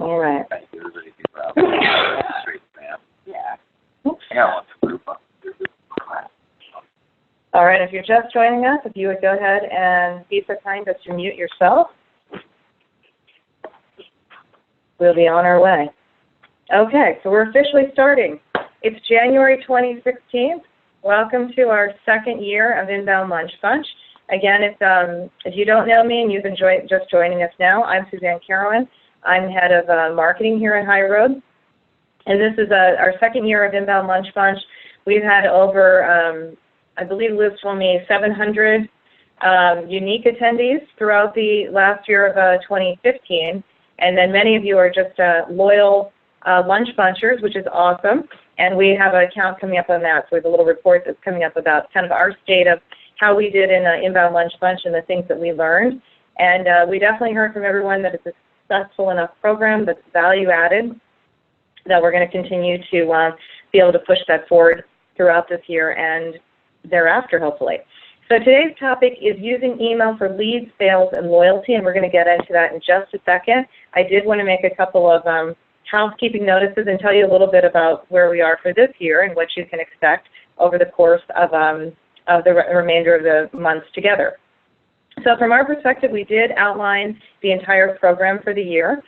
All right. Yeah. All right, if you're just joining us, if you would go ahead and be so kind as to mute yourself, we'll be on our way. Okay, so we're officially starting. It's January 2016. Welcome to our second year of Inbound Lunch Bunch. Again, if you don't know me and you've been just joining us now, I'm Suzanne Carowin. I'm head of marketing here at HighRoad. And this is our second year of Inbound Lunch Bunch. We've had over, I believe Liz told me, 700 unique attendees throughout the last year of 2015. And then many of you are just loyal lunch bunchers, which is awesome. And we have a count coming up on that. So we have a little report that's coming up about kind of our state of how we did in Inbound Lunch Bunch and the things that we learned. And we definitely heard from everyone that it's a successful enough program that's value added, that we're going to continue to be able to push that forward throughout this year and thereafter, hopefully. So today's topic is using email for leads, sales, and loyalty, and we're going to get into that in just a second. I did want to make a couple of housekeeping notices and tell you a little bit about where we are for this year and what you can expect over the course of the remainder of the months together. So from our perspective, we did outline the entire program for the year,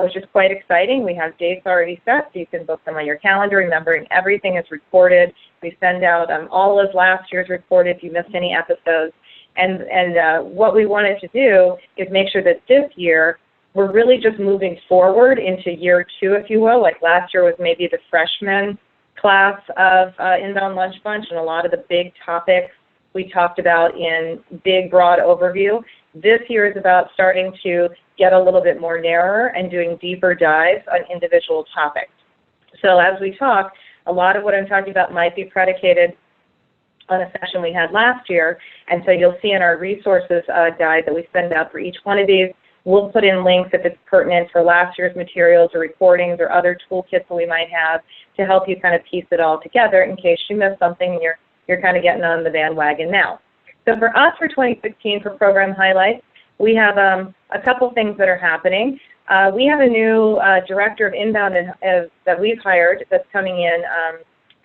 which is quite exciting. We have dates already set, so you can book them on your calendar, remembering everything is recorded. We send out all of last year's recorded if you missed any episodes. And what we wanted to do is make sure that this year we're really just moving forward into year two, if you will. Like last year was maybe the freshman class of Inbound Lunch Bunch, and a lot of the big topics we talked about in big, broad overview. This year is about starting to get a little bit more narrower and doing deeper dives on individual topics. So as we talk, a lot of what I'm talking about might be predicated on a session we had last year, and so you'll see in our resources guide that we send out for each one of these. We'll put in links if it's pertinent for last year's materials or recordings or other toolkits that we might have to help you kind of piece it all together in case you missed something and you're kind of getting on the bandwagon now. So for us for 2016 for program highlights, we have a couple things that are happening. We have a new director of inbound that we've hired that's coming in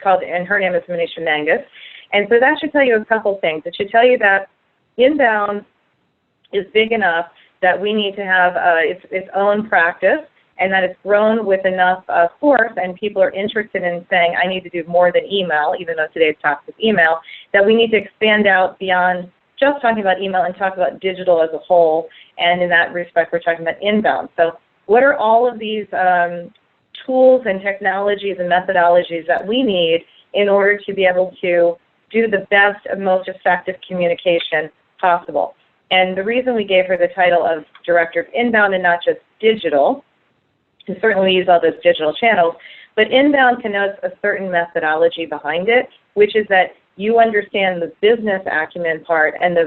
and her name is Manisha Mangus. And so that should tell you a couple things. It should tell you that inbound is big enough that we need to have its own practice, and that it's grown with enough force and people are interested in saying, I need to do more than email, even though today's topic is email, that we need to expand out beyond just talking about email and talk about digital as a whole, and in that respect, we're talking about inbound. So what are all of these tools and technologies and methodologies that we need in order to be able to do the best and most effective communication possible? And the reason we gave her the title of Director of Inbound and not just digital, and certainly we use all those digital channels, but inbound connotes a certain methodology behind it, which is that you understand the business acumen part and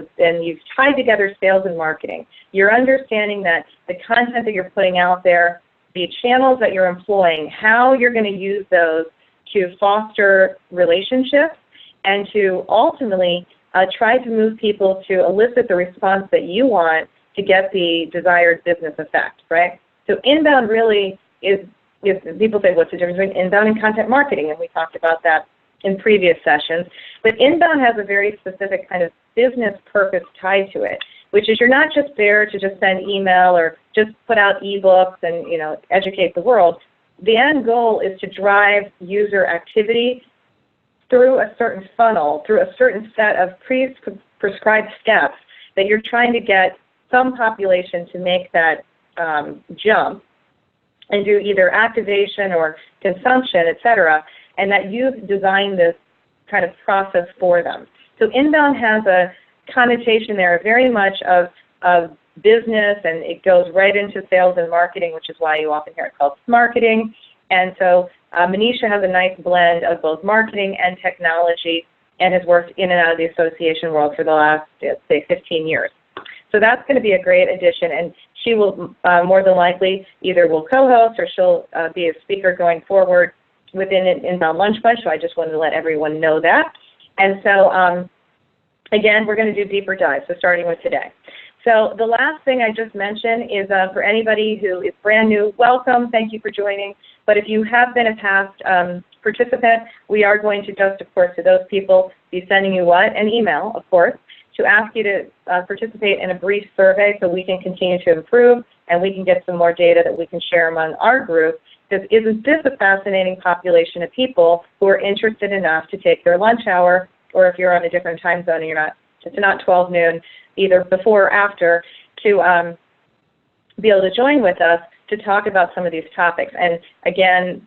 you've tied together sales and marketing. You're understanding that the content that you're putting out there, the channels that you're employing, how you're going to use those to foster relationships and to ultimately try to move people to elicit the response that you want to get the desired business effect, right? So inbound really is people say, what's the difference between inbound and content marketing? And we talked about that in previous sessions. But inbound has a very specific kind of business purpose tied to it, which is you're not just there to just send email or just put out ebooks and educate the world. The end goal is to drive user activity through a certain funnel, through a certain set of prescribed steps that you're trying to get some population to make that jump and do either activation or consumption, et cetera, and that you've designed this kind of process for them. So inbound has a connotation there very much of business, and it goes right into sales and marketing, which is why you often hear it called marketing. And so Manisha has a nice blend of both marketing and technology and has worked in and out of the association world for the last, say, 15 years. So that's going to be a great addition, and she will more than likely either will co-host or she'll be a speaker going forward within Inbound Lunch Bunch, so I just wanted to let everyone know that. And so, again, we're going to do deeper dives, so starting with today. So the last thing I just mentioned is for anybody who is brand new, welcome, thank you for joining. But if you have been a past participant, we are going to just, of course, to those people, be sending you what? An email, of course, to ask you to participate in a brief survey so we can continue to improve and we can get some more data that we can share among our group. Because isn't this a fascinating population of people who are interested enough to take their lunch hour, or if you're on a different time zone and you're not, it's not 12 noon, either before or after, to be able to join with us to talk about some of these topics. And again,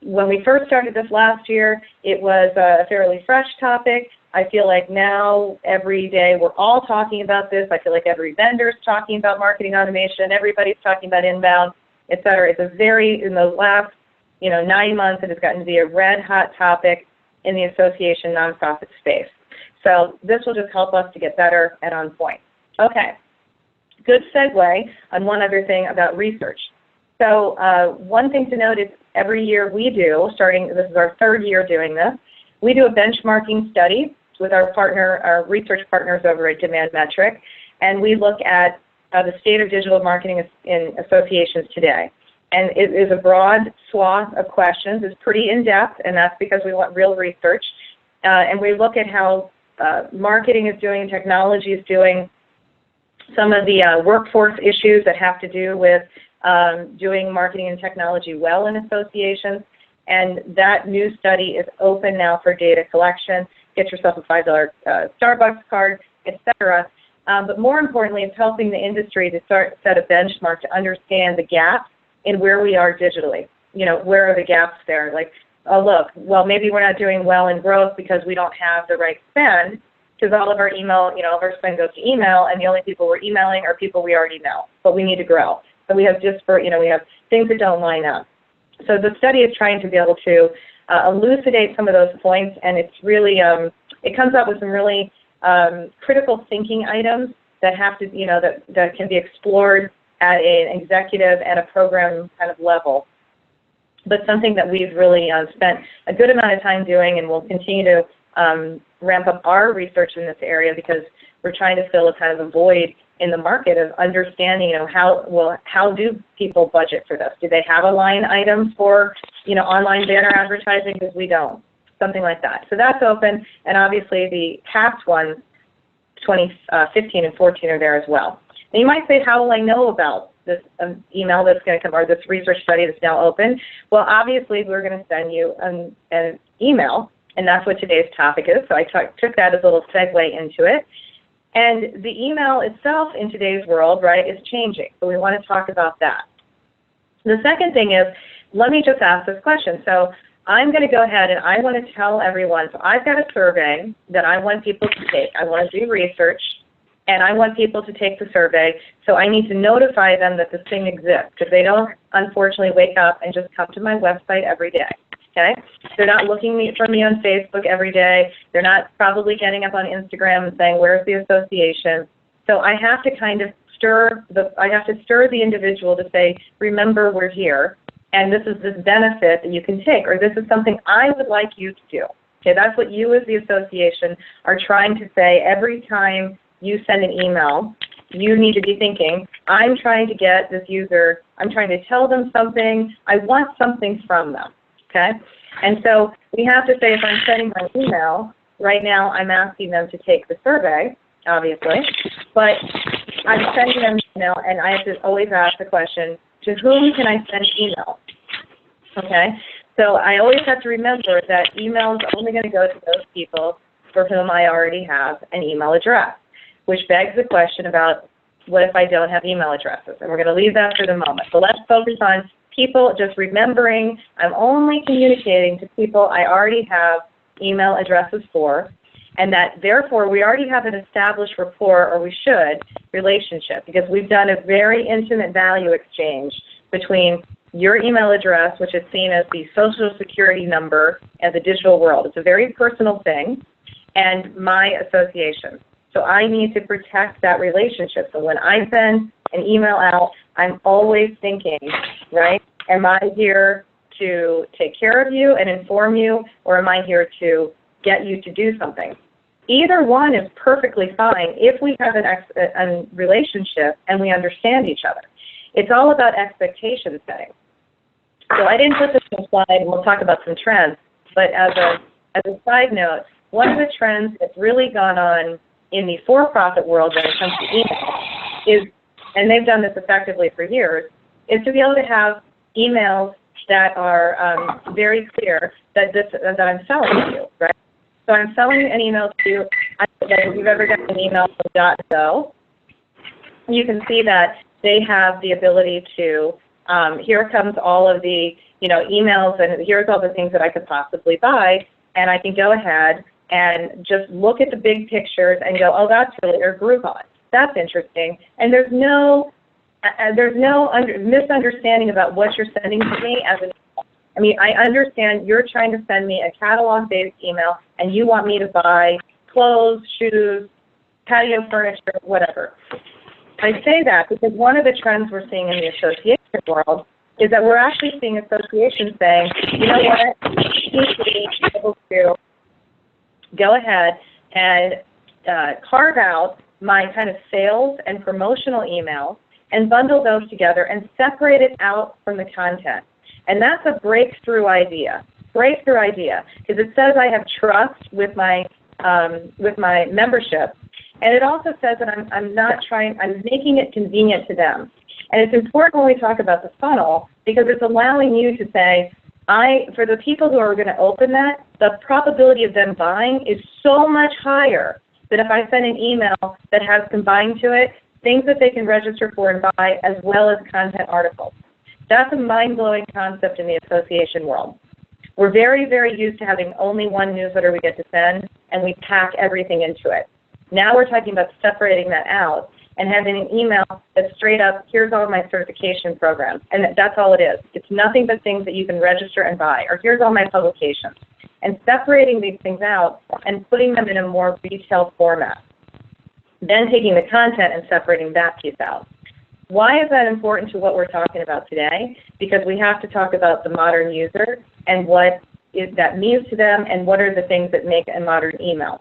when we first started this last year, it was a fairly fresh topic. I feel like now, every day, we're all talking about this. I feel like every vendor's talking about marketing automation. Everybody's talking about inbound, et cetera. It's a very, in the last 9 months, it has gotten to be a red-hot topic in the association nonprofit space. So this will just help us to get better and on point. Okay, good segue on one other thing about research. So one thing to note is every year we do, this is our third year doing this, we do a benchmarking study with our research partners over at Demand Metric, and we look at the state of digital marketing in associations today. And it is a broad swath of questions. It's pretty in-depth, and that's because we want real research. And we look at how marketing is doing, technology is doing, some of the workforce issues that have to do with doing marketing and technology well in associations. And that new study is open now for data collection. Get yourself a $5 Starbucks card, etc. But more importantly, it's helping the industry to set a benchmark to understand the gaps in where we are digitally. Where are the gaps there? Like, oh, look, well, maybe we're not doing well in growth because we don't have the right spend, because all of our email, all of our spend goes to email, and the only people we're emailing are people we already know, but we need to grow. So we have we have things that don't line up. So the study is trying to be able to elucidate some of those points, and it's really, it comes up with some really critical thinking items that have to, that can be explored at an executive and a program kind of level. But something that we've really spent a good amount of time doing, and we'll continue to ramp up our research in this area, because we're trying to fill a kind of a void in the market of understanding, how do people budget for this? Do they have a line item for, online banner advertising? Because we don't. Something like that. So that's open, and obviously the past ones, 2015 and 14, are there as well. And you might say, how will I know about this email that's going to come, or this research study that's now open? Well, obviously we're going to send you an email, and that's what today's topic is. So I took that as a little segue into it. And the email itself in today's world, right, is changing. So we want to talk about that. The second thing is, let me just ask this question. So I'm going to go ahead and I want to tell everyone, so I've got a survey that I want people to take. I want to do research, and I want people to take the survey. So I need to notify them that this thing exists, because they don't, unfortunately, wake up and just come to my website every day. Okay? They're not looking for me on Facebook every day. They're not probably getting up on Instagram and saying, where's the association? So I have to kind of stir the individual to say, remember, we're here, and this is this benefit that you can take, or this is something I would like you to do. Okay, that's what you as the association are trying to say every time you send an email. You need to be thinking, I'm trying to get this user, I'm trying to tell them something, I want something from them. Okay? And so we have to say, if I'm sending my email, right now I'm asking them to take the survey, obviously, but I'm sending them an email, and I have to always ask the question, to whom can I send email? Okay? So I always have to remember that email is only going to go to those people for whom I already have an email address, which begs the question about, what if I don't have email addresses? And we're going to leave that for the moment. So let's focus on people, just remembering I'm only communicating to people I already have email addresses for, and that therefore we already have an established rapport, or we should, relationship, because we've done a very intimate value exchange between your email address, which is seen as the social security number of the digital world. It's a very personal thing, and my association. So I need to protect that relationship. So when I send an email out, I'm always thinking, right, am I here to take care of you and inform you, or am I here to get you to do something? Either one is perfectly fine if we have a relationship and we understand each other. It's all about expectation setting. So I didn't put this in the slide, and we'll talk about some trends, but as a side note, one of the trends that's really gone on in the for-profit world when it comes to email is, and they've done this effectively for years, is to be able to have emails that are very clear that I'm selling to you, right? So I'm selling an email to you. If you've ever gotten an email from .go, you can see that they have the ability to, here comes all of the, emails, and here's all the things that I could possibly buy, and I can go ahead and just look at the big pictures and go, oh, that's really, or Groupon. That's interesting. And there's no misunderstanding about what you're sending to me as an email. I mean, I understand you're trying to send me a catalog-based email, and you want me to buy clothes, shoes, patio furniture, whatever. I say that because one of the trends we're seeing in the association world is that we're actually seeing associations saying, you know what, you need to be able to go ahead and carve out my kind of sales and promotional emails and bundle those together and separate it out from the content. And that's a breakthrough idea, because it says I have trust with my membership, and it also says that I'm making it convenient to them. And it's important when we talk about the funnel because it's allowing you to say, for the people who are going to open that, the probability of them buying is so much higher than if I send an email that has combined to it things that they can register for and buy as well as content articles. That's a mind-blowing concept in the association world. We're very, very used to having only one newsletter we get to send, and we pack everything into it. Now we're talking about separating that out and having an email that's straight up, here's all my certification programs, and that's all it is. It's nothing but things that you can register and buy, or here's all my publications. And separating these things out and putting them in a more detailed format. Then taking the content and separating that piece out. Why is that important to what we're talking about today? Because we have to talk about the modern user and what that means to them and what are the things that make a modern email.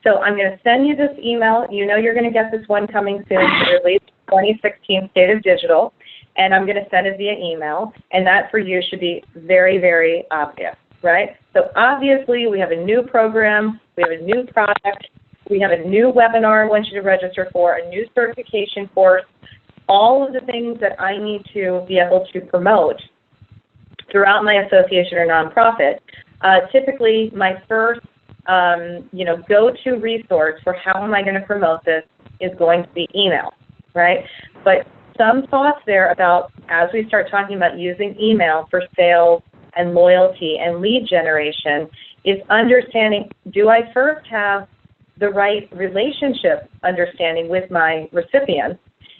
So I'm going to send you this email. You know you're going to get this one coming soon to release 2016 State of Digital, and I'm going to send it via email, and that for you should be very, very obvious, right? So obviously we have a new program, we have a new product, we have a new webinar I want you to register for, a new certification course, all of the things that I need to be able to promote throughout my association or nonprofit. Typically, my first go-to resource for how am I going to promote this is going to be email, right? But some thoughts there about, as we start talking about using email for sales and loyalty and lead generation, is understanding, do I first have the right relationship understanding with my recipients?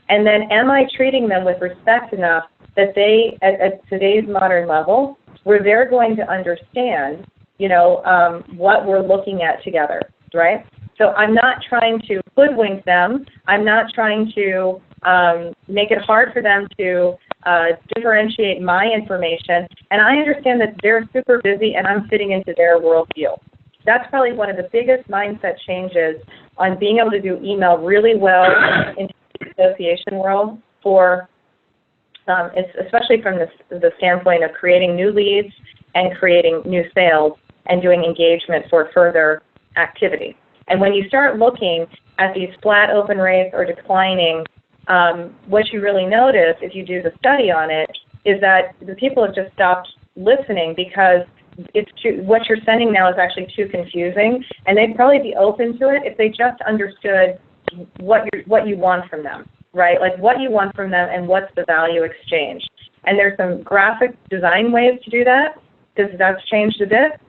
And then am I treating them with respect enough that they, at today's modern level, where they're going to understand, what we're looking at together, right? So I'm not trying to hoodwink them. I'm not trying to make it hard for them to differentiate my information. And I understand that they're super busy and I'm fitting into their worldview. That's probably one of the biggest mindset changes on being able to do email really well in the association world for, especially from the standpoint of creating new leads and creating new sales and doing engagement for further activity. And when you start looking at these flat open rates or declining, what you really notice if you do the study on it is that the people have just stopped listening because what you're sending now is actually too confusing, and they'd probably be open to it if they just understood what you want from them, right? Like what you want from them and what's the value exchange. And there's some graphic design ways to do that because that's changed a bit.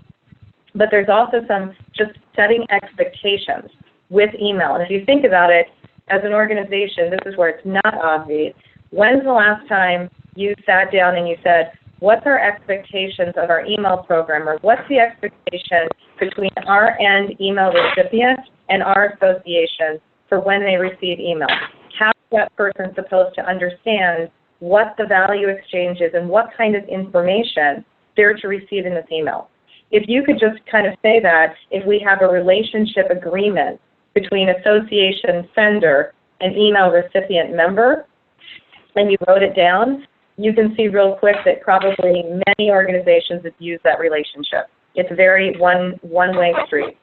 But there's also some just setting expectations with email. And if you think about it, as an organization, this is where it's not obvious. When's the last time you sat down and you said, what's our expectations of our email program, or what's the expectation between our end email recipient and our association for when they receive email? How is that person supposed to understand what the value exchange is and what kind of information they're to receive in this email? if you could just kind of say that, if we have a relationship agreement between association sender and email recipient member, and you wrote it down, you can see real quick that probably many organizations have used that relationship. It's very one-way street.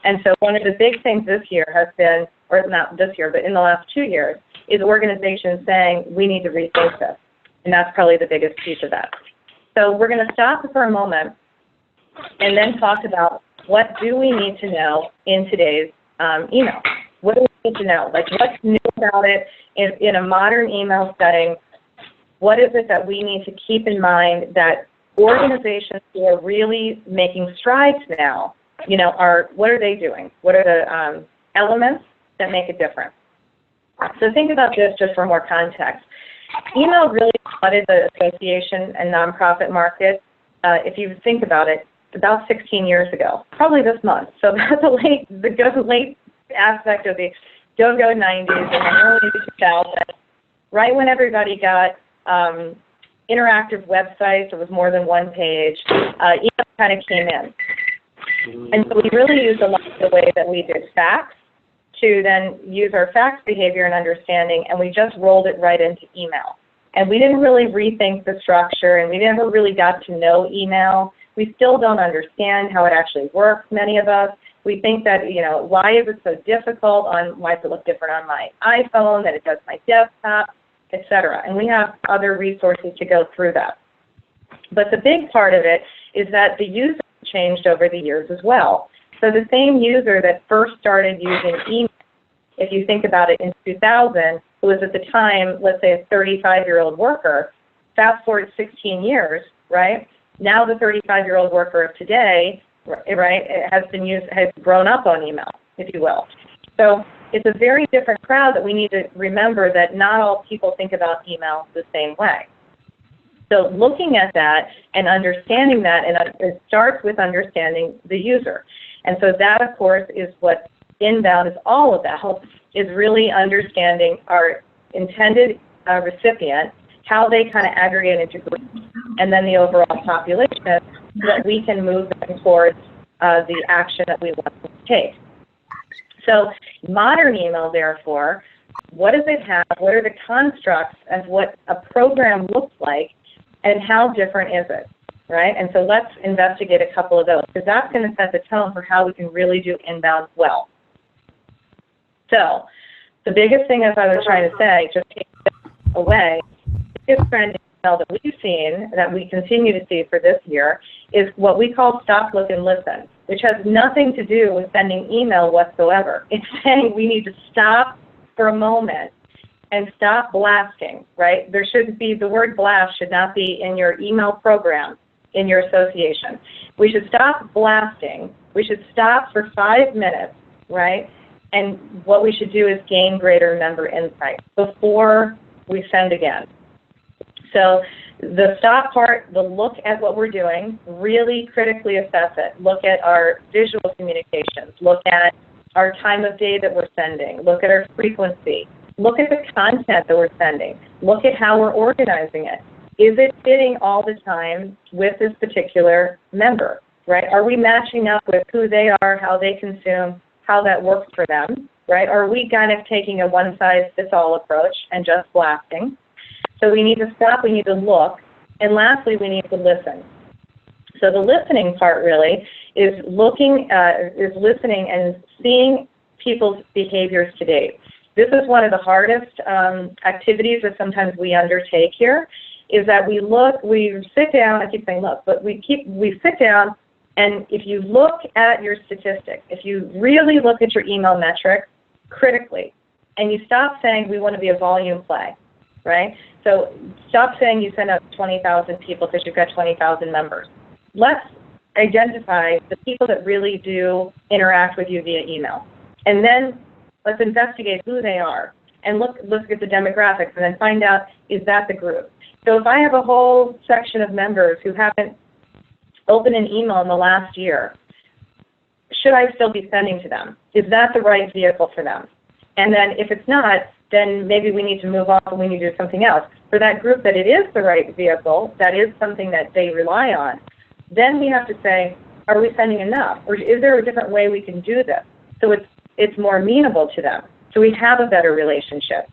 And so one of the big things this year has been, or not this year, but in the last 2 years, is organizations saying, we need to rethink this. And that's probably the biggest piece of that. So we're going to stop for a moment and then talk about what do we need to know in today's email. What do we need to know? Like, what's new about it in a modern email setting? What is it that we need to keep in mind that organizations who are really making strides now, what are they doing? What are the elements that make a difference? So think about this just for more context. Email really flooded the association and nonprofit market, if you think about it, about 16 years ago, probably this month. So that's the late aspect of the go-go 90s and the early 2000s, right when everybody got interactive websites, it was more than one page, email kind of came in. And so we really used a lot of the way that we did fax to then use our fax behavior and understanding, and we just rolled it right into email. And we didn't really rethink the structure, and we never really got to know email. We still don't understand how it actually works, many of us. We think that, why is it so difficult? Why does it look different on my iPhone than it does my desktop, et cetera. And we have other resources to go through that. But the big part of it is that the user changed over the years as well. So the same user that first started using email, if you think about it in 2000, who was at the time, let's say a 35-year-old worker, fast forward 16 years, right? Now the 35-year-old worker of today, right, has grown up on email, if you will. So it's a very different crowd that we need to remember that not all people think about email the same way. So looking at that and understanding that, and it starts with understanding the user. And so that, of course, is what inbound is all about, is really understanding our intended recipient, how they kind of aggregate into groups, and then the overall population, so that we can move them towards the action that we want to take. So modern email, therefore, what does it have? What are the constructs of what a program looks like, and how different is it, right? And so let's investigate a couple of those, because that's going to set the tone for how we can really do inbound well. So the biggest thing, as I was trying to say, just take it away, the biggest trend in email that we've seen, that we continue to see for this year, is what we call stop, look, and listen, which has nothing to do with sending email whatsoever. It's saying we need to stop for a moment and stop blasting, right? There should be, the word blast should not be in your email program, in your association. We should stop blasting. We should stop for 5 minutes, right? And what we should do is gain greater member insight before we send again. So the stop part, the look at what we're doing, really critically assess it. Look at our visual communications. Look at our time of day that we're sending. Look at our frequency. Look at the content that we're sending. Look at how we're organizing it. Is it fitting all the time with this particular member, right? Are we matching up with who they are, how they consume, how that works for them, right? Or are we kind of taking a one-size-fits-all approach and just blasting? So we need to stop, we need to look, and lastly, we need to listen. So the listening part really is listening and seeing people's behaviors to date. This is one of the hardest activities that sometimes we undertake here, is that we sit down, I keep saying look, but we sit down, and if you look at your statistics, if you really look at your email metrics critically, and you stop saying we want to be a volume play, right? So stop saying you send out 20,000 people because you've got 20,000 members. Let's identify the people that really do interact with you via email. And then let's investigate who they are and look at the demographics and then find out, is that the group? So if I have a whole section of members who haven't opened an email in the last year, should I still be sending to them? Is that the right vehicle for them? And then if it's not, then maybe we need to move on and we need to do something else. For that group that it is the right vehicle, that is something that they rely on, then we have to say, Are we sending enough? Or is there a different way we can do this so it's more amenable to them, so we have a better relationship?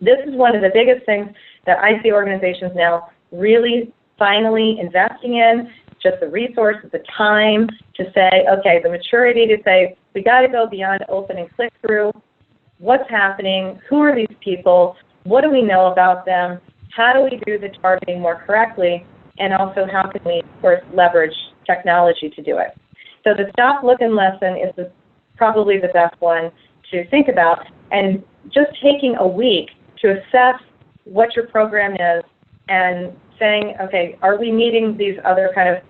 This is one of the biggest things that I see organizations now really finally investing in, just the resources, the time to say, okay, the maturity to say, we got to go beyond open and click through. What's happening? Who are these people? What do we know about them? How do we do the targeting more correctly? And also, how can we, of course, leverage technology to do it? So the stop, look, and listen is probably the best one to think about. And just taking a week to assess what your program is and saying, okay, are we meeting these other kind of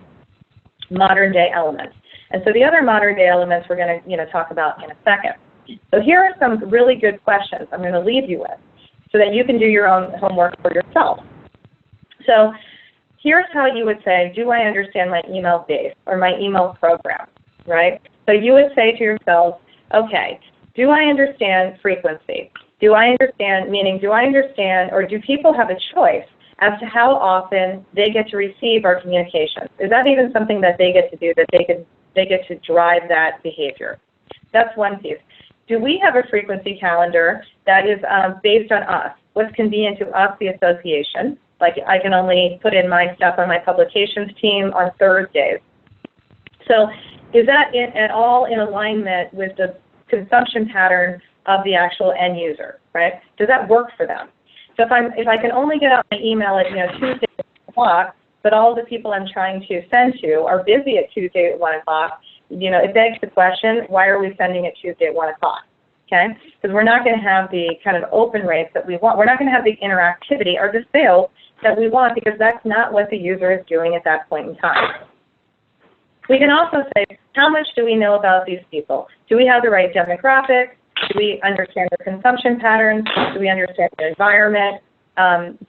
modern day elements? And so the other modern day elements we're going to talk about in a second. So here are some really good questions I'm going to leave you with so that you can do your own homework for yourself. So here's how you would say, do I understand my email base or my email program, right? So you would say to yourself, okay, do I understand frequency? Do I understand, meaning do I understand, or do people have a choice as to how often they get to receive our communications? Is that even something that they get to do, that they get to drive that behavior? That's one piece. Do we have a frequency calendar that is based on us? What's convenient to us, the association? Like I can only put in my stuff on my publications team on Thursdays. So is that at all in alignment with the consumption pattern of the actual end user, right? Does that work for them? So if I can only get out my email at Tuesday at 1 o'clock, but all the people I'm trying to send to are busy at Tuesday at 1 o'clock, it begs the question, why are we sending it Tuesday at 1 o'clock? Okay? Because we're not going to have the kind of open rates that we want. We're not going to have the interactivity or the sales that we want, because that's not what the user is doing at that point in time. We can also say, how much do we know about these people? Do we have the right demographic? Do we understand their consumption patterns? Do we understand their environment?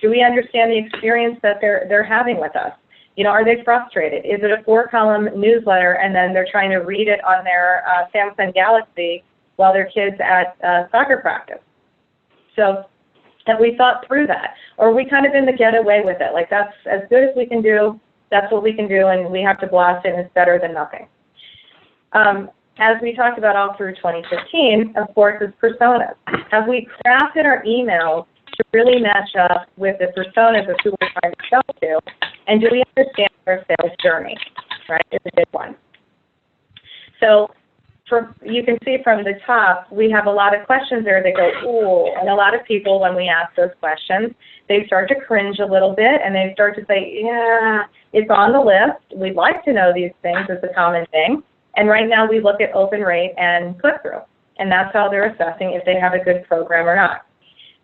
Do we understand the experience that they're having with us? Are they frustrated? Is it a 4-column newsletter and then they're trying to read it on their Samsung Galaxy while their kids at soccer practice? So have we thought through that? Or are we kind of in the get away with it? Like, that's as good as we can do, that's what we can do, and we have to blast it, and it's better than nothing. As we talked about all through 2015, of course, is personas. Have we crafted our emails to really match up with the personas of who we're trying to sell to? And do we understand their sales journey, right, is a big one. So you can see from the top, we have a lot of questions there that go, ooh, and a lot of people, when we ask those questions, they start to cringe a little bit, and they start to say, yeah, it's on the list. We'd like to know these things. It's a common thing. And right now we look at open rate and click-through, and that's how they're assessing if they have a good program or not.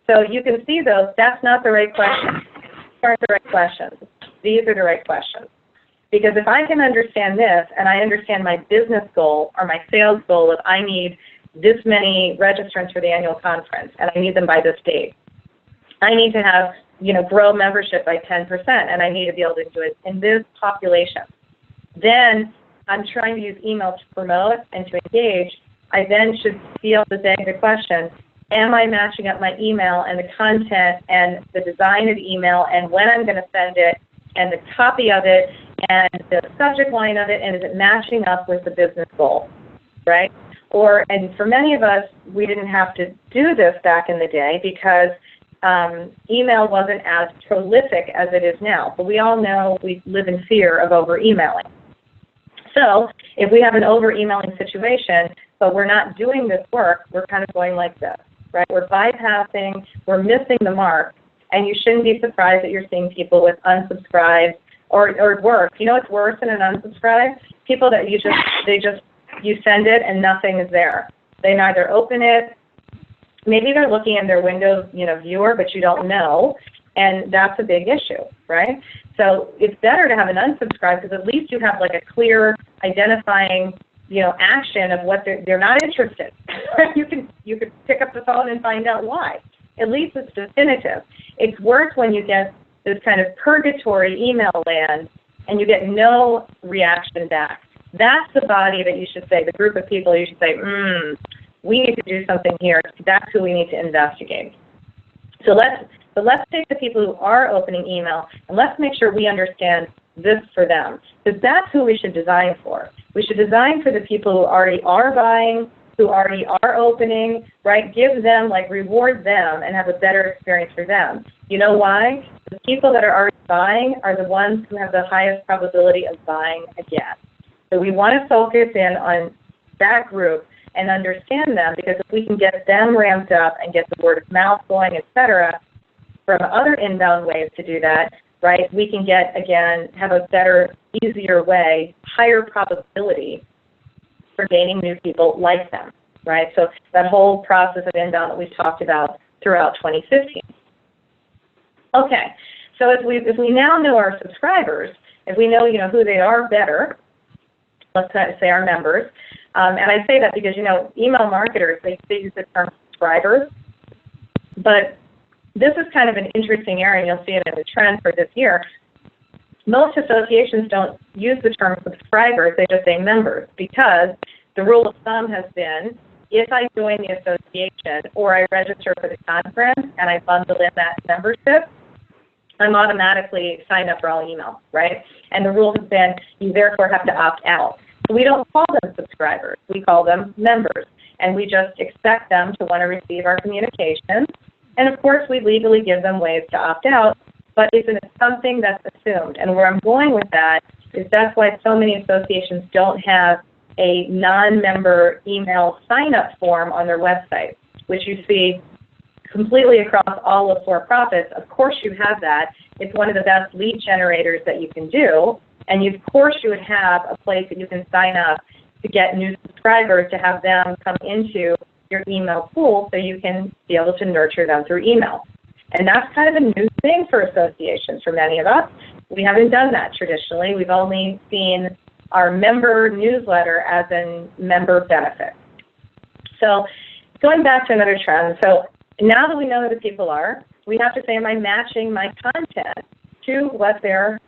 So you can see, though, that's not the right question. These aren't the right questions. These are the right questions. Because if I can understand this, and I understand my business goal or my sales goal of I need this many registrants for the annual conference, and I need them by this date. I need to have, grow membership by 10%, and I need to be able to do it in this population. Then I'm trying to use email to promote and to engage. I then should be able to beg the question, am I matching up my email and the content and the design of the email and when I'm going to send it and the copy of it and the subject line of it, and is it matching up with the business goal, right? And for many of us, we didn't have to do this back in the day because email wasn't as prolific as it is now. But we all know we live in fear of over-emailing. So if we have an over-emailing situation, but we're not doing this work, we're kind of going like this, right? We're bypassing, we're missing the mark, and you shouldn't be surprised that you're seeing people with unsubscribes or worse. It's worse than an unsubscribe? People that you send it and nothing is there. They neither open it, maybe they're looking in their Windows, viewer, but you don't know, and that's a big issue, right? So it's better to have an unsubscribe because at least you have like a clear identifying, action of what they're not interested. You can pick up the phone and find out why. At least it's definitive. It's worse when you get this kind of purgatory email land and you get no reaction back. That's the body that you should say, the group of people you should say, we need to do something here. That's who we need to investigate. So let's take the people who are opening email and let's make sure we understand this for them. Because that's who we should design for. We should design for the people who already are buying, who already are opening, right? Give them, like, reward them and have a better experience for them. You know why? The people that are already buying are the ones who have the highest probability of buying again. So we want to focus in on that group and understand them, because if we can get them ramped up and get the word of mouth going, et cetera, from other inbound ways to do that, right, we can get, again, have a better, easier way, higher probability for gaining new people like them, right? So that whole process of inbound that we've talked about throughout 2015. Okay, so if we now know our subscribers, if we know, who they are better, let's say our members, and I say that because, email marketers, they use the term subscribers, but this is kind of an interesting area, and you'll see it in the trend for this year. Most associations don't use the term subscribers, they just say members, because the rule of thumb has been, if I join the association or I register for the conference and I bundle in that membership, I'm automatically signed up for all email, right? And the rule has been, you therefore have to opt out. So we don't call them subscribers, we call them members, and we just expect them to want to receive our communications. And of course, we legally give them ways to opt out, but isn't it something that's assumed? And where I'm going with that is that's why so many associations don't have a non-member email sign-up form on their website, which you see completely across all of for-profits. Of course you have that. It's one of the best lead generators that you can do. And of course you would have a place that you can sign up to get new subscribers, to have them come into your email pool so you can be able to nurture them through email. And that's kind of a new thing for associations for many of us. We haven't done that traditionally. We've only seen our member newsletter as a member benefit. So going back to another trend, so now that we know who the people are, we have to say, am I matching my content to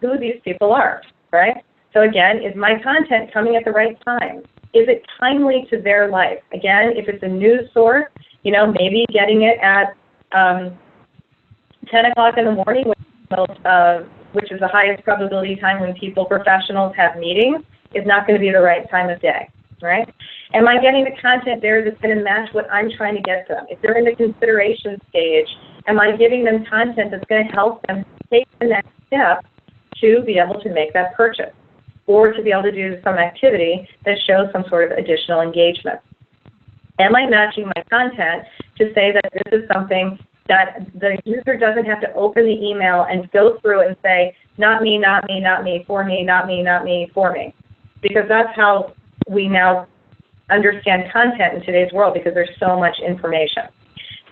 who these people are, right? So again, is my content coming at the right time? Is it timely to their life? Again, if it's a news source, maybe getting it at 10 o'clock in the morning, which is the highest probability time when professionals have meetings, is not going to be the right time of day, right? Am I getting the content there that's going to match what I'm trying to get to them? If they're in the consideration stage, am I giving them content that's going to help them take the next step to be able to make that purchase, or to be able to do some activity that shows some sort of additional engagement? Am I matching my content to say that this is something that the user doesn't have to open the email and go through and say, not me, not me, not me, for me, not me, not me, for me? Because that's how we now understand content in today's world, because there's so much information.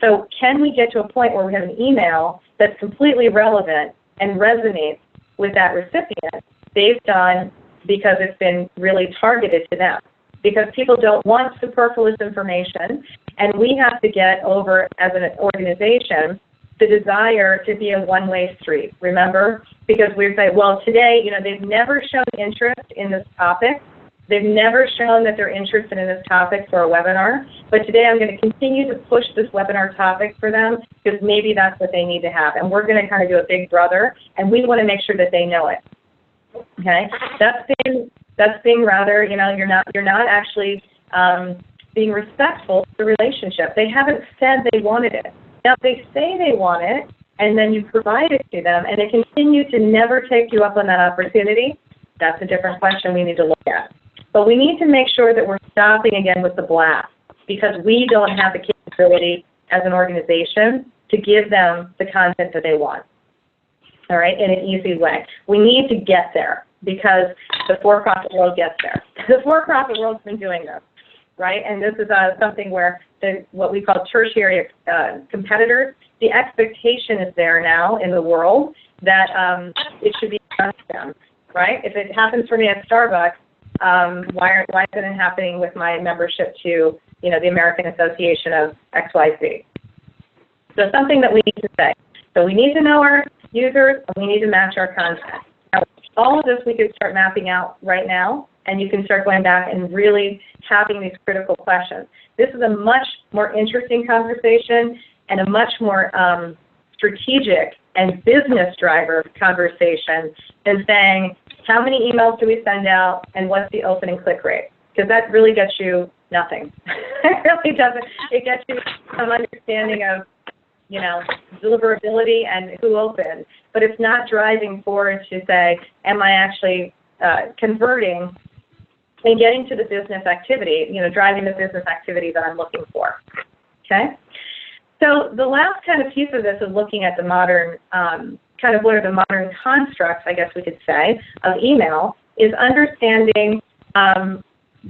So can we get to a point where we have an email that's completely relevant and resonates with that recipient based on, because it's been really targeted to them? Because people don't want superfluous information, and we have to get over, as an organization, the desire to be a one-way street, remember? Because we say, well, today, they've never shown interest in this topic. They've never shown that they're interested in this topic for a webinar, but today I'm going to continue to push this webinar topic for them because maybe that's what they need to have. And we're going to kind of do a big brother, and we want to make sure that they know it. Okay? That's being rather, you're not actually being respectful to the relationship. They haven't said they wanted it. Now, if they say they want it, and then you provide it to them, and they continue to never take you up on that opportunity, that's a different question we need to look at. But we need to make sure that we're stopping again with the blast, because we don't have the capability as an organization to give them the content that they want, all right, in an easy way. We need to get there, because the for-profit world gets there. The for-profit world's been doing this, right? And this is something where what we call tertiary competitors, the expectation is there now in the world that it should be done to them, right? If it happens for me at Starbucks, why isn't it happening with my membership to, the American Association of XYZ? So something that we need to say. So we need to know our users, and we need to match our content. Now, all of this we can start mapping out right now, and you can start going back and really having these critical questions. This is a much more interesting conversation and a much more strategic and business driver conversation than saying, How many emails do we send out, and what's the open and click rate? Because that really gets you nothing. It really doesn't. It gets you some understanding of, you know, deliverability and who opened, but it's not driving forward to say, am I actually converting and getting to the business activity, you know, driving the business activity that I'm looking for, okay? So the last kind of piece of this is looking at the modern, kind of what are the modern constructs, I guess we could say, of email, is understanding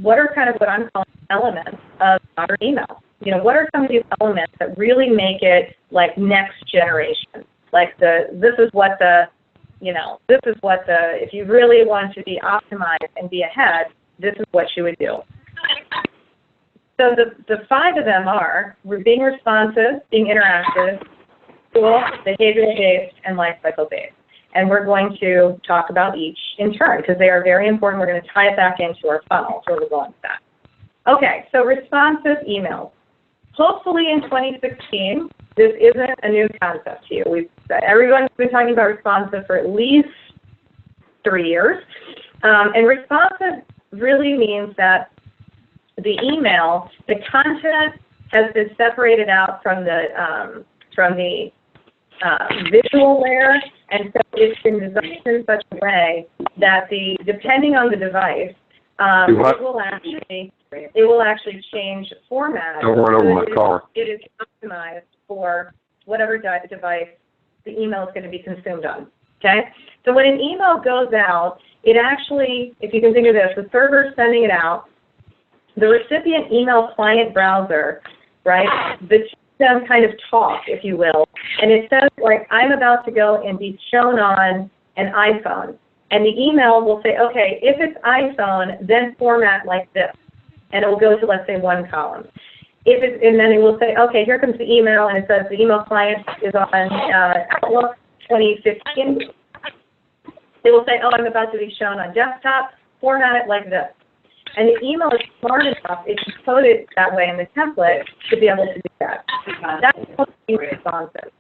what are kind of what I'm calling elements of modern email. You know, what are some of these elements that really make it like next generation? Like this is what if you really want to be optimized and be ahead, this is what you would do. So the 5 of them are being responsive, being interactive, tool, behavioral based, and life cycle based. And we're going to talk about each in turn because they are very important. We're going to tie it back into our funnel, so we're going with that. Okay, so responsive emails. Hopefully in 2016, this isn't a new concept to you. Everyone's been talking about responsive for at least 3 years. And responsive really means that the email, the content has been separated out from the visual layer, and so it's been designed in such a way that depending on the device, it will actually change format. Don't run over my car. It is optimized for whatever device the email is going to be consumed on. Okay? So when an email goes out, it actually, if you can think of this, the server is sending it out, the recipient email client browser, right, the two of them kind of talk, if you will, and it says, like, I'm about to go and be shown on an iPhone. And the email will say, okay, if it's iPhone, then format like this. And it will go to, let's say, 1 column. And then it will say, okay, here comes the email, and it says the email client is on Outlook 2015. It will say, oh, I'm about to be shown on desktop, format it like this. And the email is smart enough, it's coded that way in the template to be able to do that. That's supposed to be responsive.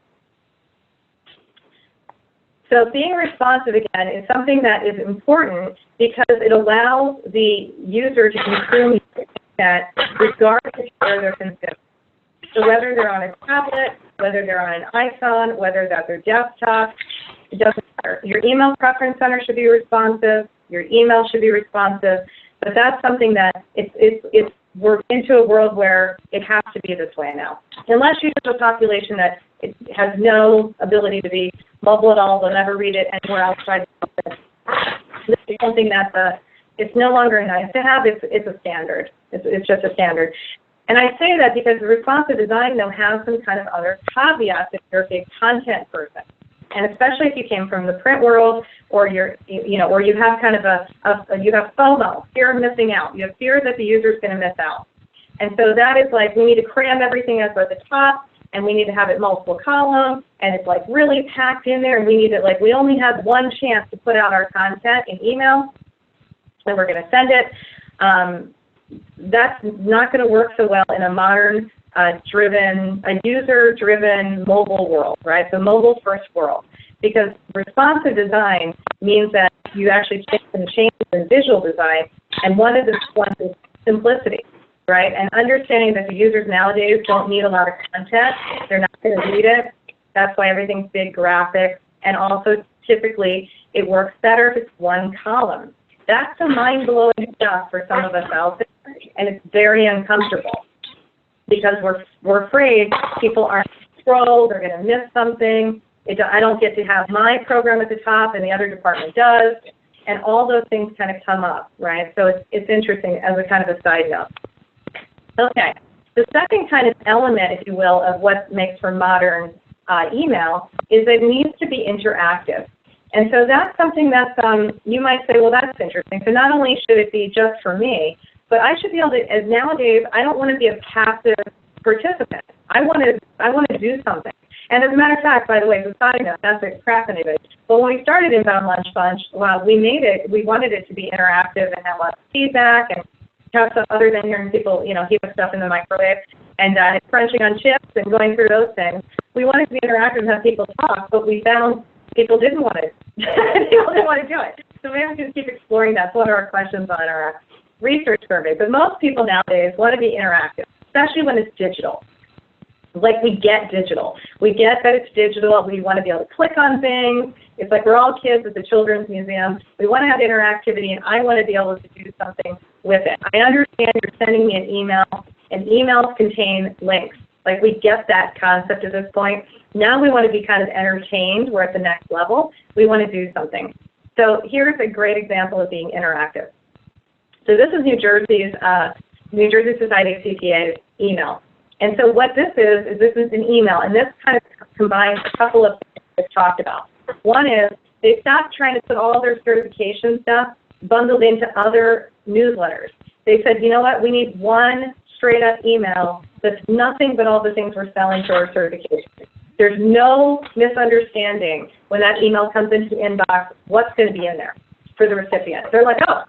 So being responsive, again, is something that is important because it allows the user to consume content regardless of where they're consuming. So whether they're on a tablet, whether they're on an iPhone, whether that's their desktop, it doesn't matter. Your email preference center should be responsive. Your email should be responsive. But that's something that we're into a world where it has to be this way now. Unless you have a population that it has no ability to be mobile at all, they'll never read it anywhere outside of it. This is something that's it's no longer nice to have, it's a standard. It's just a standard. And I say that because the responsive design, though, has some kind of other caveats if you're a big content person. And especially if you came from the print world, or or you have kind of you have FOMO, fear of missing out. You have fear that the user is going to miss out. And so that is like, we need to cram everything up at the top, and we need to have it multiple columns, and it's like really packed in there, and we need it like, we only have one chance to put out our content in email, and we're going to send it. That's not going to work so well in a modern user-driven mobile world, right? So mobile-first world. Because responsive design means that you actually make some changes in visual design, and one of the ones is simplicity, right? And understanding that the users nowadays don't need a lot of content. They're not going to read it. That's why everything's big graphics. And also, typically, it works better if it's 1 column. That's the mind-blowing stuff for some of us out there, and it's very uncomfortable. Because we're afraid people aren't going to scroll, they're going to miss something. I don't get to have my program at the top and the other department does, and all those things kind of come up, right? So it's interesting as a kind of a side note. Okay, the second kind of element, if you will, of what makes for modern email is it needs to be interactive. And so that's something that's, you might say, well, that's interesting. So not only should it be just for me, but I should be able to, as nowadays, I don't want to be a passive participant. I want to do something. And as a matter of fact, by the way, as a side note, that's a crap anyway. But when we started Inbound Lunch Bunch, we wanted it to be interactive and have lots of feedback and have stuff other than hearing people, heat up stuff in the microwave and crunching on chips and going through those things. We wanted to be interactive and have people talk, but we found people didn't want to. People didn't want to do it. So maybe we can keep exploring that. It's one of our questions on our research survey. But most people nowadays want to be interactive, especially when it's digital. Like, we get digital. We get that it's digital. We want to be able to click on things. It's like we're all kids at the Children's Museum. We want to have interactivity, and I want to be able to do something with it. I understand you're sending me an email, and emails contain links. Like, we get that concept at this point. Now we want to be kind of entertained. We're at the next level. We want to do something. So here's a great example of being interactive. So this is New Jersey Society of CPAs email. And so what this is an email, and this kind of combines a couple of things we've talked about. One is they stopped trying to put all their certification stuff bundled into other newsletters. They said, you know what, we need one straight-up email that's nothing but all the things we're selling for our certification. There's no misunderstanding when that email comes into the inbox what's going to be in there for the recipient. They're like, oh,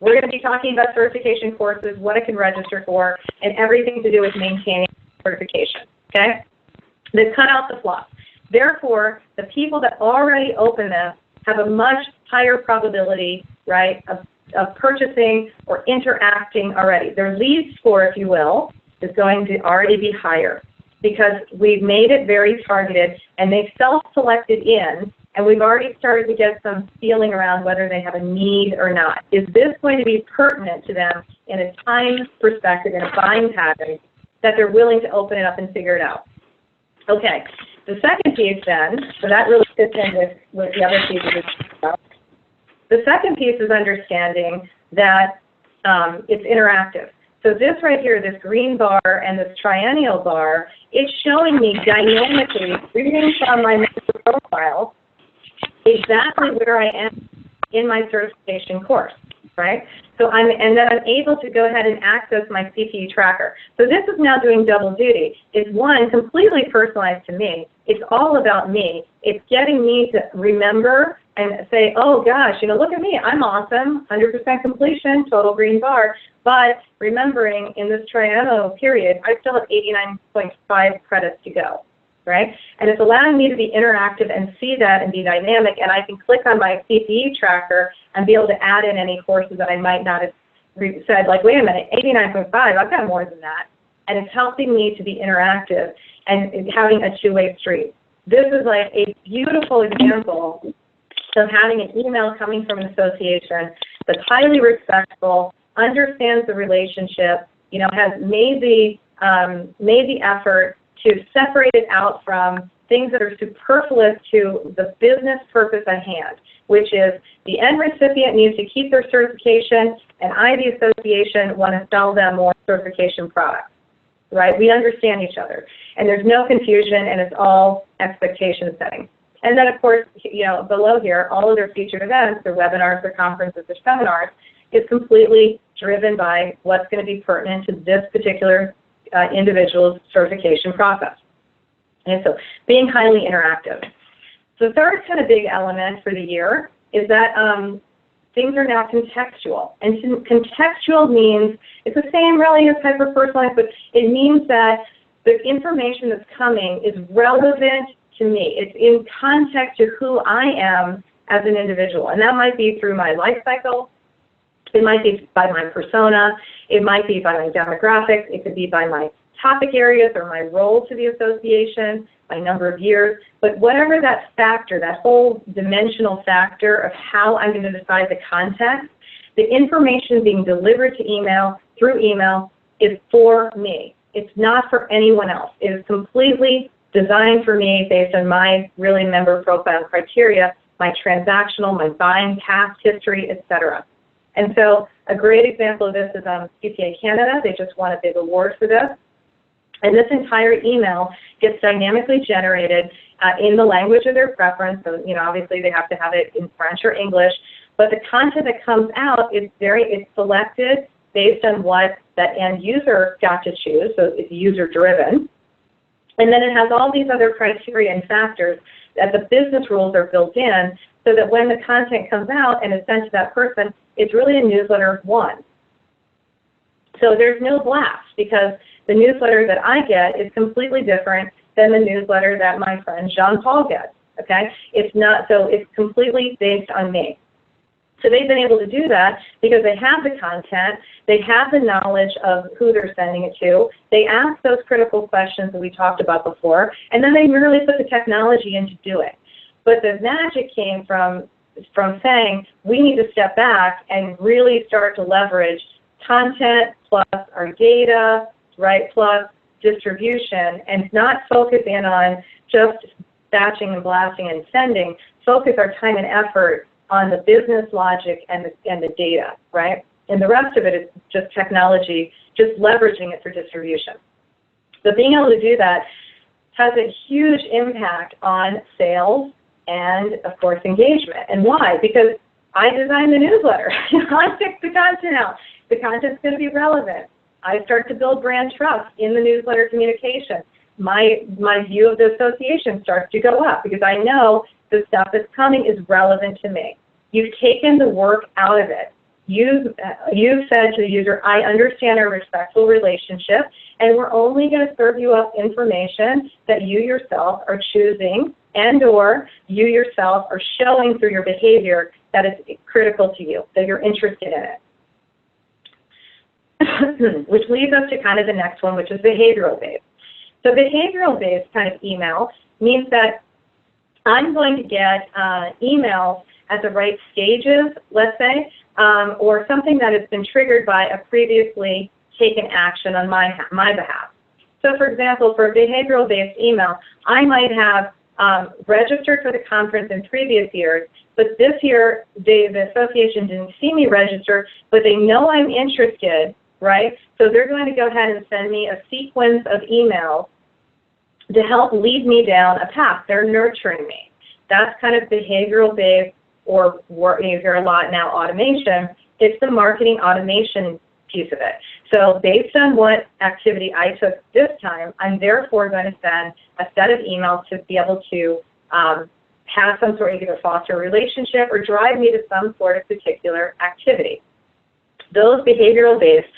we're going to be talking about certification courses, what it can register for, and everything to do with maintaining certification, okay? They cut out the fluff. Therefore, the people that already open this have a much higher probability, right, of purchasing or interacting already. Their lead score, if you will, is going to already be higher because we've made it very targeted and they've self-selected in, and we've already started to get some feeling around whether they have a need or not. Is this going to be pertinent to them in a time perspective, in a buying pattern, that they're willing to open it up and figure it out? Okay, the second piece then, so that really fits in with the other pieces. The second piece is understanding that it's interactive. So this right here, this green bar and this triennial bar, it's showing me dynamically, reading from my member profile, exactly where I am in my certification course, right? So and then I'm able to go ahead and access my CPE tracker. So this is now doing double duty. It's one, completely personalized to me. It's all about me. It's getting me to remember and say, oh gosh, you know, look at me, I'm awesome, 100% completion, total green bar. But remembering in this triennial period, I still have 89.5 credits to go. Right? And it's allowing me to be interactive and see that and be dynamic, and I can click on my CPE tracker and be able to add in any courses that I might not have said, like, wait a minute, 89.5, I've got more than that. And it's helping me to be interactive and having a two-way street. This is like a beautiful example of having an email coming from an association that's highly respectful, understands the relationship, you know, has made the effort to separate it out from things that are superfluous to the business purpose at hand, which is the end recipient needs to keep their certification, and I, the association, want to sell them more certification products, right? We understand each other, and there's no confusion, and it's all expectation setting. And then, of course, you know, below here, all of their featured events, their webinars, their conferences, their seminars, is completely driven by what's going to be pertinent to this particular individual's certification process. And so being highly interactive. So the third kind of big element for the year is that things are now contextual. And contextual means, it's the same really as hyper-personalized, but it means that the information that's coming is relevant to me. It's in context to who I am as an individual. And that might be through my life cycle. It might be by my persona. It might be by my demographics. It could be by my topic areas or my role to the association, my number of years. But whatever that factor, that whole dimensional factor of how I'm going to decide the context, the information being delivered to email, through email, is for me. It's not for anyone else. It is completely designed for me based on my really member profile criteria, my transactional, my buying past history, etc. And so a great example of this is CPA Canada. They just won a big award for this. And this entire email gets dynamically generated in the language of their preference. So, you know, obviously they have to have it in French or English. But the content that comes out is it's selected based on what that end user got to choose. So it's user-driven. And then it has all these other criteria and factors that the business rules are built in so that when the content comes out and is sent to that person, it's really a newsletter of one. So there's no blast because the newsletter that I get is completely different than the newsletter that my friend Jean Paul gets, okay? It's not, so it's completely based on me. So they've been able to do that because they have the content, they have the knowledge of who they're sending it to, they ask those critical questions that we talked about before, and then they really put the technology in to do it. But the magic came from saying we need to step back and really start to leverage content plus our data, right, plus distribution, and not focus in on just batching and blasting and sending, focus our time and effort on the business logic and the data, right? And the rest of it is just technology, just leveraging it for distribution. So being able to do that has a huge impact on sales and, of course, engagement. And why? Because I designed the newsletter. I picked the content out. The content's going to be relevant. I start to build brand trust in the newsletter communication. My view of the association starts to go up because I know the stuff that's coming is relevant to me. You've taken the work out of it. You've said to the user, I understand our respectful relationship, and we're only going to serve you up information that you yourself are choosing and or you yourself are showing through your behavior that is critical to you, that you're interested in it. Which leads us to kind of the next one, which is behavioral-based. So behavioral-based kind of email means that I'm going to get emails at the right stages, let's say, or something that has been triggered by a previously taken action on my behalf. So for example, for a behavioral-based email, I might have registered for the conference in previous years, but this year the association didn't see me register, but they know I'm interested, right? So they're going to go ahead and send me a sequence of emails to help lead me down a path. They're nurturing me. That's kind of behavioral-based, or you hear a lot now, automation. It's the marketing automation piece of it. So based on what activity I took this time, I'm therefore going to send a set of emails to be able to have some sort of either foster a relationship or drive me to some sort of particular activity. Those behavioral-based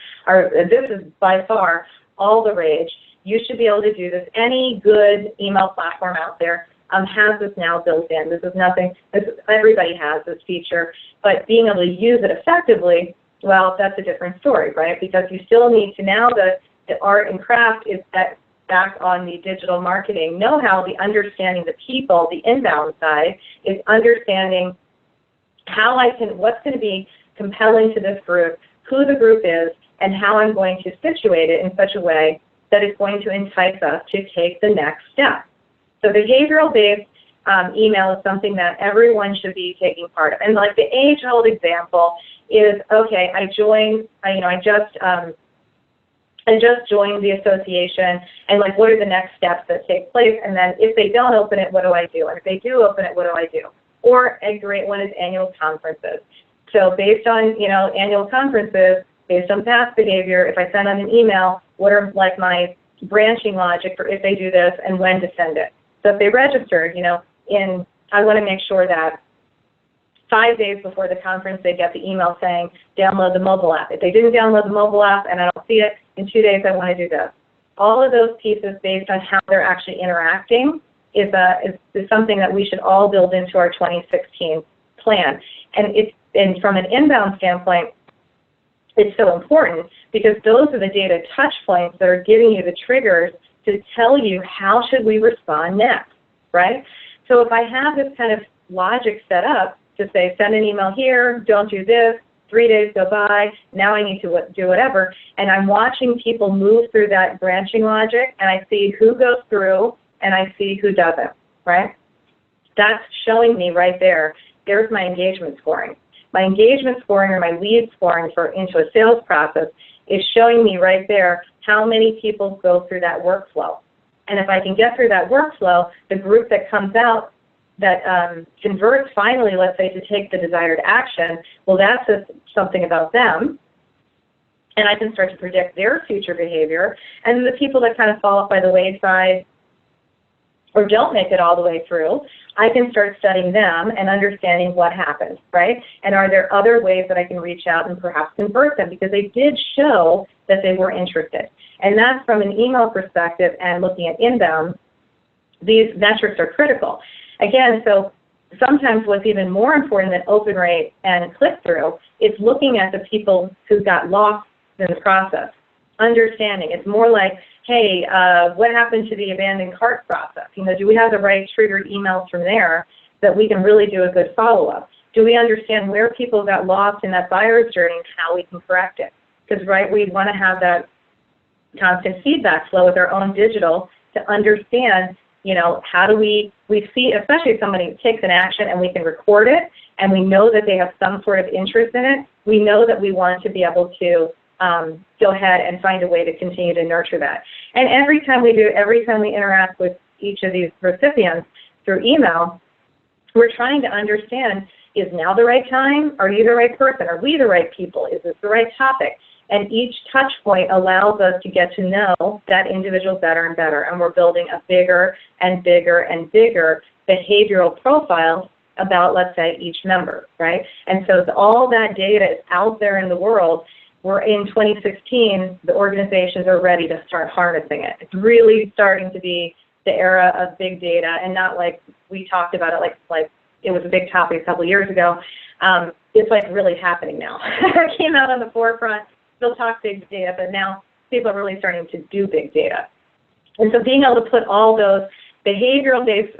this is by far all the rage. You should be able to do this. Any good email platform out there has this now built in. This is nothing, everybody has this feature, but being able to use it effectively, well, that's a different story, right? Because you still need to now, the art and craft is back on the digital marketing know-how, the understanding the people, the inbound side, is understanding how what's going to be compelling to this group, who the group is, and how I'm going to situate it in such a way that is going to entice us to take the next step. So behavioral-based email is something that everyone should be taking part of. And like the age-old example is, okay, I just joined the association, and like, what are the next steps that take place? And then if they don't open it, what do I do? And if they do open it, what do I do? Or a great one is annual conferences. So based on, annual conferences, based on past behavior, if I send out an email, what are like my branching logic for if they do this and when to send it? So if they registered, I want to make sure that 5 days before the conference, they get the email saying, download the mobile app. If they didn't download the mobile app and I don't see it, in 2 days I want to do this. All of those pieces based on how they're actually interacting is something that we should all build into our 2016 plan. And from an inbound standpoint, it's so important because those are the data touch points that are giving you the triggers to tell you how should we respond next, right? So if I have this kind of logic set up to say, send an email here, don't do this, 3 days go by, now I need to do whatever, and I'm watching people move through that branching logic, and I see who goes through, and I see who doesn't, right? That's showing me right there, there's my engagement scoring. My engagement scoring or my lead scoring into a sales process is showing me right there how many people go through that workflow. And if I can get through that workflow, the group that comes out that converts finally, let's say, to take the desired action, well, that says something about them. And I can start to predict their future behavior. And the people that kind of fall off by the wayside or don't make it all the way through, I can start studying them and understanding what happened, right? And are there other ways that I can reach out and perhaps convert them because they did show that they were interested. And that's from an email perspective and looking at inbound, these metrics are critical. Again, so sometimes what's even more important than open rate and click-through is looking at the people who got lost in the process, understanding. It's more like, hey, what happened to the abandoned cart process? You know, do we have the right triggered emails from there that we can really do a good follow-up? Do we understand where people got lost in that buyer's journey and how we can correct it? Because, right, we want to have that constant feedback flow with our own digital to understand, you know, how do we see, especially if somebody takes an action and we can record it and we know that they have some sort of interest in it, we know that we want to be able to go ahead and find a way to continue to nurture that. And every time we interact with each of these recipients through email, we're trying to understand, is now the right time? Are you the right person? Are we the right people? Is this the right topic? And each touch point allows us to get to know that individual better and better. And we're building a bigger and bigger and bigger behavioral profile about, let's say, each member, right? And so all that data is out there in the world. We're in 2016, the organizations are ready to start harnessing it. It's really starting to be the era of big data, and not like we talked about it like it was a big topic a couple of years ago. It's like really happening now. It came out on the forefront. Still talk big data, but now people are really starting to do big data. And so being able to put all those behavioral-based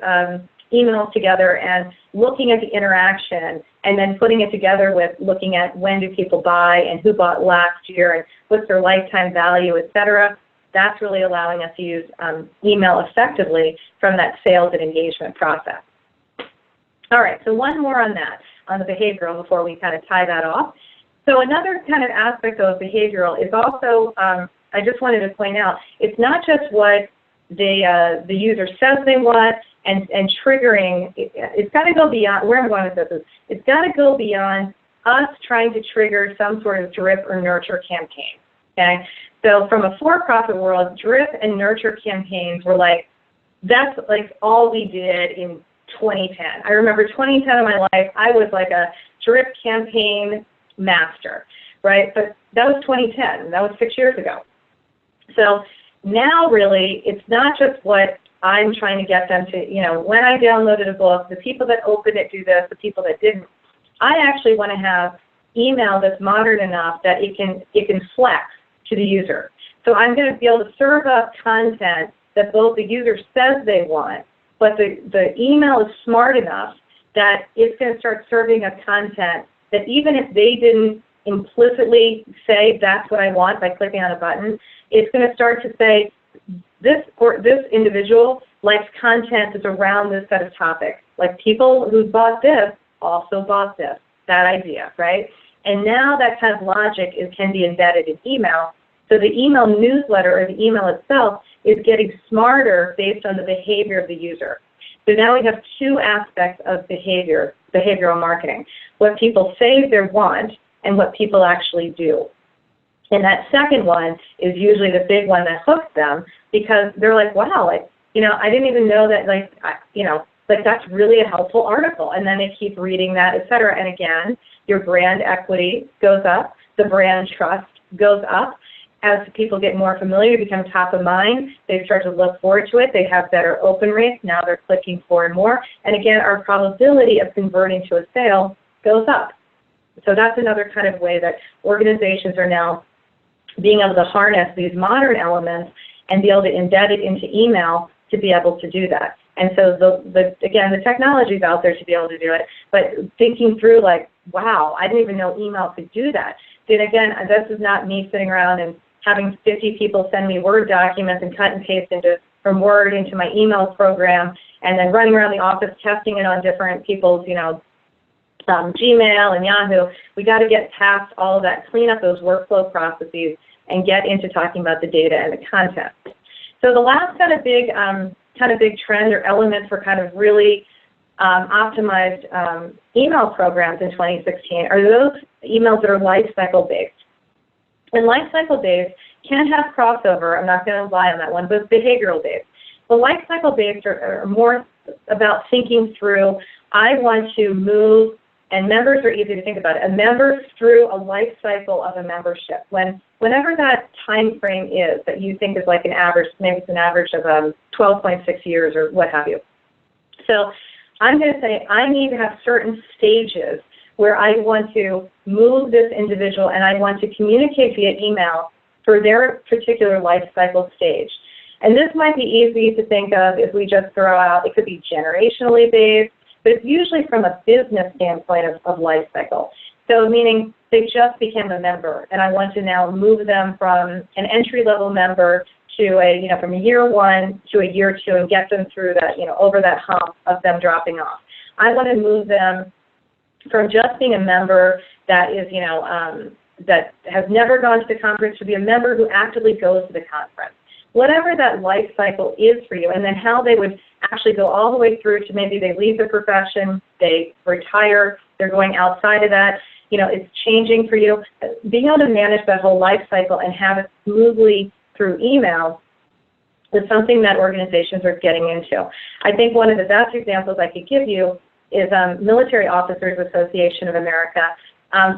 emails together and looking at the interaction and then putting it together with looking at when do people buy and who bought last year and what's their lifetime value, et cetera, that's really allowing us to use email effectively from that sales and engagement process. All right, so one more on that, on the behavioral before we kind of tie that off. So another kind of aspect of behavioral is also, I just wanted to point out, it's not just what the user says they want and triggering, it's got to go beyond, where I'm going with this is, it's got to go beyond us trying to trigger some sort of drip or nurture campaign, okay? So from a for-profit world, drip and nurture campaigns were like, that's like all we did in 2010. I remember 2010 of my life, I was like a drip campaign master, right? But that was 2010, that was 6 years ago. So now really, it's not just what I'm trying to get them to, you know, when I downloaded a book, the people that opened it do this, the people that didn't. I actually want to have email that's modern enough that it can flex to the user. So I'm going to be able to serve up content that both the user says they want, but the email is smart enough that it's going to start serving up content that even if they didn't implicitly say that's what I want by clicking on a button, it's going to start to say this individual likes content that's around this set of topics. Like people who bought this also bought this, that idea, right? And now that kind of logic can be embedded in email. So the email newsletter or the email itself is getting smarter based on the behavior of the user. So now we have two aspects of behavioral marketing, what people say they want and what people actually do. And that second one is usually the big one that hooks them because they're like, wow, like, you know, I didn't even know that, like, that's really a helpful article. And then they keep reading that, et cetera. And again, your brand equity goes up, the brand trust goes up. As people get more familiar, become top of mind, they start to look forward to it. They have better open rates. Now they're clicking more and more. And again, our probability of converting to a sale goes up. So that's another kind of way that organizations are now being able to harness these modern elements and be able to embed it into email to be able to do that. And so, again, the technology is out there to be able to do it, but thinking through like, wow, I didn't even know email could do that. Then again, this is not me sitting around and having 50 people send me Word documents and cut and paste from Word into my email program, and then running around the office testing it on different people's, Gmail and Yahoo. We got to get past all of that, clean up those workflow processes, and get into talking about the data and the content. So the last kind of big trend or element for kind of really optimized email programs in 2016 are those emails that are lifecycle based. And lifecycle based can have crossover, I'm not going to lie on that one, but behavioral based. The lifecycle based are more about thinking through, I want to move, and members are easy to think about it, a member through a life cycle of a membership. Whenever that time frame is that you think is like an average, maybe it's an average of 12.6 years or what have you. So I'm going to say I need to have certain stages where I want to move this individual and I want to communicate via email for their particular life cycle stage. And this might be easy to think of if we just throw out, it could be generationally based, but it's usually from a business standpoint of life cycle. So meaning they just became a member, and I want to now move them from an entry-level member to from a year 1 to a year 2 and get them through that, over that hump of them dropping off. I want to move them from just being a member that is, that has never gone to the conference to be a member who actively goes to the conference. Whatever that life cycle is for you, and then how they would actually go all the way through to maybe they leave the profession, they retire, they're going outside of that, it's changing for you. Being able to manage that whole life cycle and have it smoothly through email is something that organizations are getting into. I think one of the best examples I could give you is Military Officers Association of America.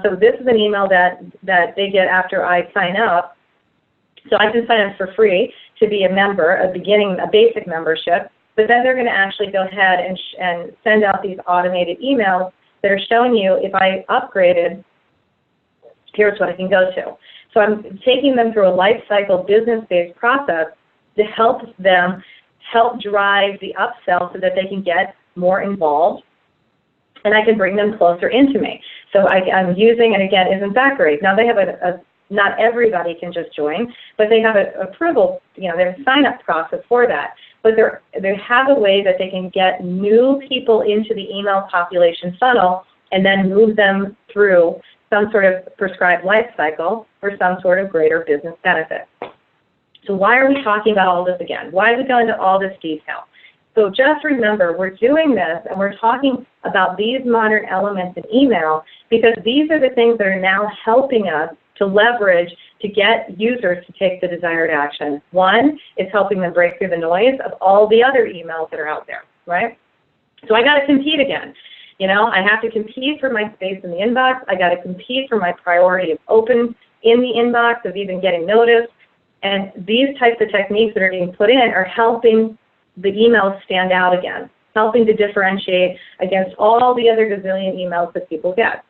So this is an email that they get after I sign up. So I can sign up for free to be a member, a basic membership, but then they're going to actually go ahead and send out these automated emails that are showing you if I upgraded, here's what I can go to. So I'm taking them through a life cycle business-based process to help them drive the upsell so that they can get more involved and I can bring them closer into me. So I'm using, and again, isn't that great? Now they have not everybody can just join, but they have a approval, there's a sign-up process for that. But they have a way that they can get new people into the email population funnel and then move them through some sort of prescribed life cycle for some sort of greater business benefit. So why are we talking about all this again? Why are we going into all this detail? So just remember, we're doing this and we're talking about these modern elements in email because these are the things that are now helping us to leverage to get users to take the desired action. One, it's helping them break through the noise of all the other emails that are out there, right? So I got to compete again. I have to compete for my space in the inbox. I got to compete for my priority of open in the inbox, of even getting noticed. And these types of techniques that are being put in are helping the emails stand out again, helping to differentiate against all the other gazillion emails that people get.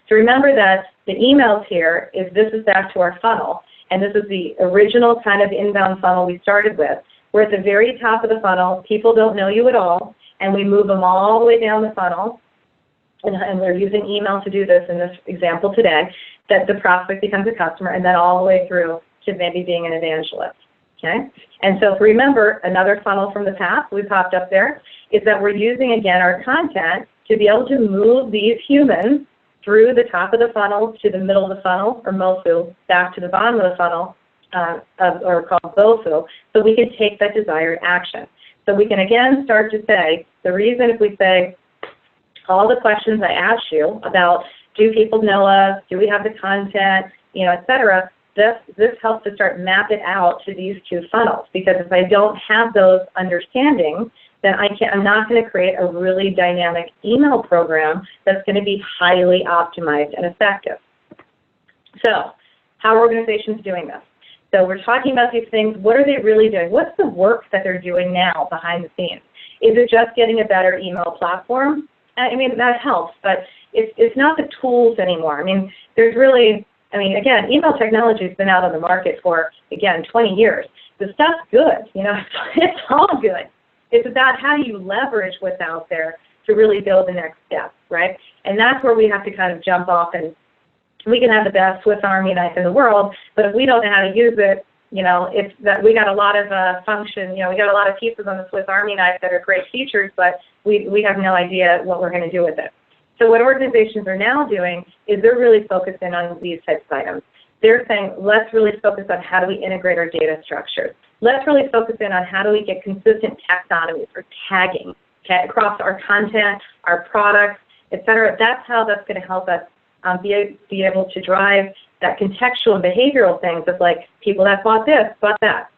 So remember that the emails here this is back to our funnel, and this is the original kind of inbound funnel we started with. We're at the very top of the funnel. People don't know you at all, and we move them all the way down the funnel, and we're using email to do this in this example today, that the prospect becomes a customer, and then all the way through to maybe being an evangelist. Okay? And so remember, another funnel from the past we popped up there is that we're using, again, our content to be able to move these humans through the top of the funnel to the middle of the funnel, or MOFU, back to the bottom of the funnel, or called BOFU, so we can take that desired action. So we can, again, start to say, the reason if we say all the questions I asked you about, do people know us, do we have the content, et cetera, this helps to start map it out to these two funnels, because if I don't have those understandings, then I'm not going to create a really dynamic email program that's going to be highly optimized and effective. So how are organizations doing this? So we're talking about these things. What are they really doing? What's the work that they're doing now behind the scenes? Is it just getting a better email platform? I mean, that helps, but it's not the tools anymore. I mean, there's really, again, email technology has been out on the market for, again, 20 years. The stuff's good, it's all good. It's about how you leverage what's out there to really build the next step, right? And that's where we have to kind of jump off, and we can have the best Swiss Army knife in the world, but if we don't know how to use it, it's that we got a lot of function, we got a lot of pieces on the Swiss Army knife that are great features, but we have no idea what we're going to do with it. So what organizations are now doing is they're really focusing on these types of items. They're saying, let's really focus on how do we integrate our data structures. Let's really focus in on how do we get consistent taxonomies or tagging across our content, our products, et cetera. That's how that's going to help us be able to drive that contextual and behavioral things of like people that bought this, bought that.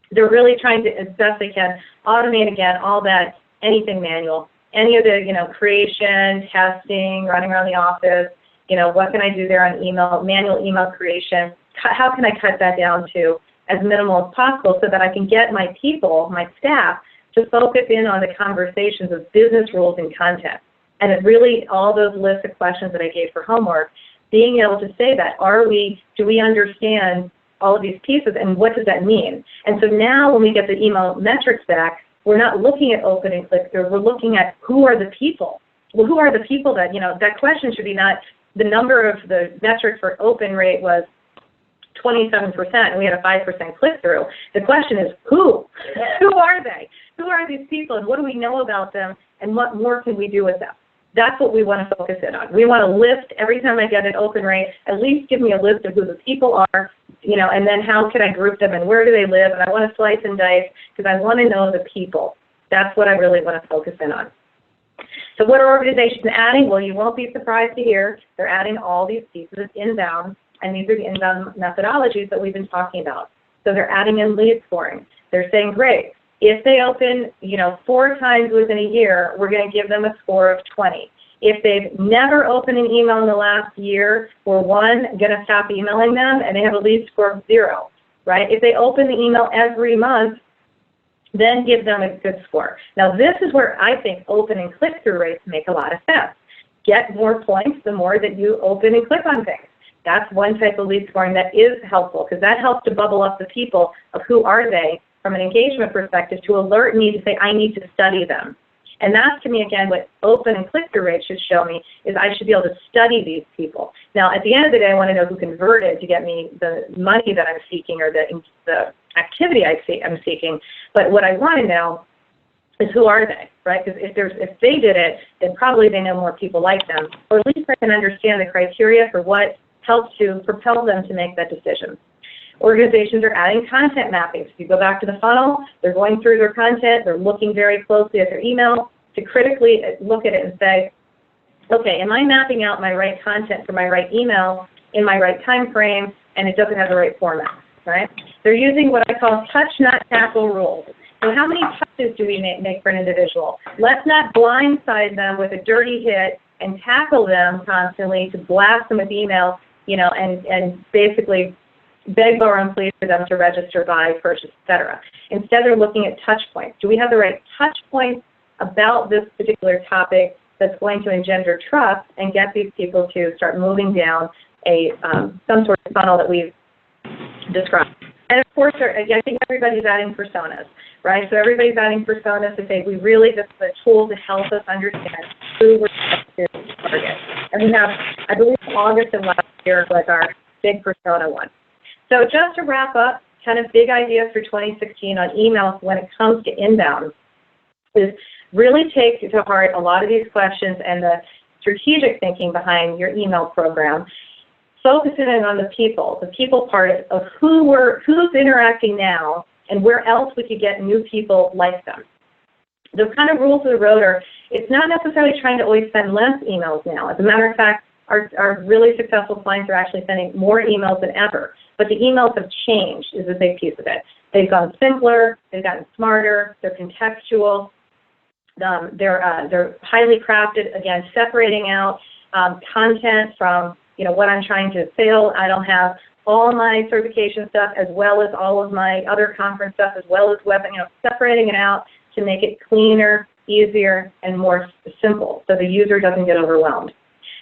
They're really trying to, as best they can, automate again all that, anything manual, any of the creation, testing, running around the office, what can I do there on email, manual email creation, how can I cut that down to as minimal as possible so that I can get my people, my staff, to focus in on the conversations of business rules and content. And it really, all those lists of questions that I gave for homework, being able to say that, do we understand all of these pieces, and what does that mean? And so now when we get the email metrics back, we're not looking at open and click-through, we're looking at who are the people. Well, who are the people that, that question should be not the number of the metric for open rate was 27% and we had a 5% click-through. The question is who? Who are they? Who are these people, and what do we know about them, and what more can we do with them? That's what we want to focus in on. We want to list, every time I get an open rate, at least give me a list of who the people are, and then how can I group them and where do they live, and I want to slice and dice because I want to know the people. That's what I really want to focus in on. So what are organizations adding? Well, you won't be surprised to hear they're adding all these pieces of inbound, and these are the inbound methodologies that we've been talking about. So they're adding in lead scoring. They're saying, great, if they open, 4 times within a year, we're going to give them a score of 20. If they've never opened an email in the last year, we're going to stop emailing them, and they have a lead score of 0, right? If they open the email every month, then give them a good score. Now, this is where I think open and click-through rates make a lot of sense. Get more points the more that you open and click on things. That's one type of lead scoring that is helpful, because that helps to bubble up the people of who are they from an engagement perspective to alert me to say, I need to study them. And that's, to me, again, what open and click-through rates should show me, is I should be able to study these people. Now, at the end of the day, I want to know who converted to get me the money that I'm seeking, or the activity I'm seeking. But what I want to know is who are they, right? Because if they did it, then probably they know more people like them, or at least I can understand the criteria for what helps to propel them to make that decision. Organizations are adding content mapping. So if you go back to the funnel, they're going through their content, they're looking very closely at their email to critically look at it and say, okay, am I mapping out my right content for my right email in my right time frame, and it doesn't have the right format, right? They're using what I call touch, not tackle rules. So how many touches do we make for an individual? Let's not blindside them with a dirty hit and tackle them constantly to blast them with email, and basically beg, borrow, and plead for them to register, buy, purchase, etc. Instead, they're looking at touch points. Do we have the right touch points about this particular topic that's going to engender trust and get these people to start moving down some sort of funnel that we've described? And of course, I think everybody's adding personas, right? So everybody's adding personas to say we really just have a tool to help us understand who we're trying to target. And we have, I believe, August of last year was our big persona one. So just to wrap up, kind of big ideas for 2016 on emails when it comes to inbound is really take to heart a lot of these questions and the strategic thinking behind your email program. Focusing on the people part of who's interacting now and where else we could get new people like them. The kind of rules of the road are, it's not necessarily trying to always send less emails now. As a matter of fact, our really successful clients are actually sending more emails than ever. But the emails have changed is a big piece of it. They've gone simpler, they've gotten smarter, they're contextual, they're highly crafted, again, separating out content from what I'm trying to sell. I don't have all my certification stuff as well as all of my other conference stuff as well as web, separating it out to make it cleaner, easier, and more simple so the user doesn't get overwhelmed.